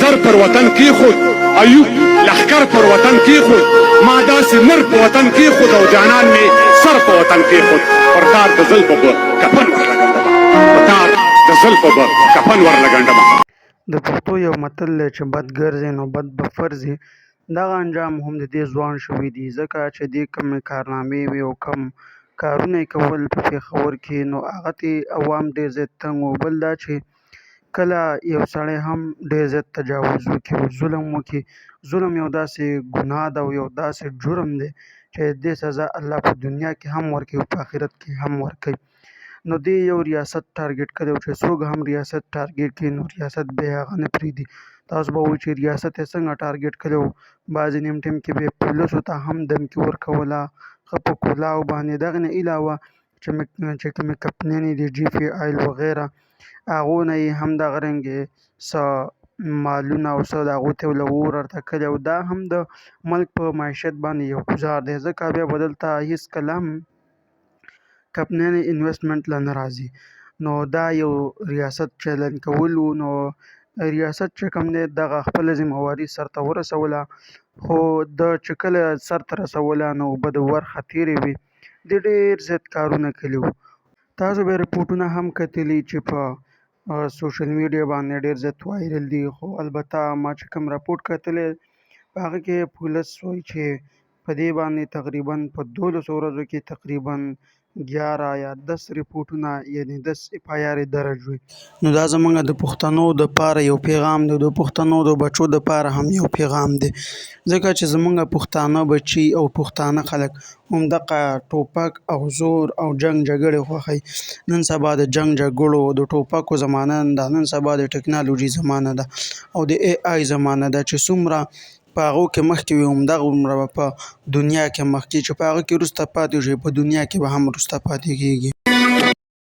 سر پر وطن کېښود، ایوب لښکر پر وطن کېښود، ما داسې نر په وطن کېښود او جانان مې سر په وطن کېښود. پر تار د زلفو به کفن ورلګنډمه، په تار د زلفو به کفن ورلګنډمه. د پښتو یو متل دی چې بد ګرځې نو بد به فرځي. دغه انجام هم د دې ځوان شوي دي، ځکه چې دې کمې کارنامې وې او کم کارونه یې کول په پېښور کې، نو هغه ته عوام ډېر زیات تنګ وو. بل دا چې کله یو سړی هم ډېر زیات تجاوز وکړي او ظلم وکړي، ظلم یو داسې ګناه ده او یو داسې جرم دی چې دې سزا الله په دنیا کې هم ورکوي او په آخرت کې هم ورکوي. نو دې یو ریاست ټارګټ کړی او چې څوک هم ریاست ټارګټ کړي نو ریاست به یې هغه نه پرېږدي. تاسو به وایئ چې ریاست یې څنګه ټارګټ کړی و، بعضې نیم ټیم کې به یې پولیسو ته هم دمکي ورکوله، ښه په کلاو باندې. دغه نه علاوه چې کومې کمپنیانې دي جي پي آیل وغیره، هغو نه یې هم دغه رنګې څه مالونه او څه د هغو ته له اور ورته کړي او دا هم د ملک په معیشت باندې یو ګزار دی، ځکه بیا به دلته هېڅکله هم کمپنیانې انویسټمنټ له نه راځي. نو دا یو ریاست چلن کول و. نو ریاست چې کوم دی دغه خپله ذمهواري سرته ورسوله، خو د چې کله سرته رسوله نو به د ورخه تېرې وې، د ډېر زیات کارونه کړي وو. تاسو به رپورټونه هم کتلي چې په سوشل میډیا باندې ډېر زیات وایرل دي، خو البته ما چې کوم رپورټ کتلی په هغه کې پولیس وایي چې په دې باندې تقریبا په 12 ورځو کې تقریبا 11 یا 10 رپورټونه یعنې 10 اف آی آر درج وي. نو دا زموږ د پښتنو دپاره یو پیغام دی، د پښتنو د بچو دپاره هم یو پیغام دی، ځکه چې زموږ پښتانه بچي او پښتانه خلک همدغه ټوپک او زور او جنګ جګړې خوښوي. نن سبا د جنګ جګړو د ټوپکو زمانه نه ده، نن سبا د ټکنالوژي زمانه ده او د ای آی زمانه ده، چې څومره په هغو کې مخکې وي همدغومره به په دنیا کې مخکې، چې په هغه کې وروسته پاتې شي په دنیا کې به هم وروسته پاتې کېږي.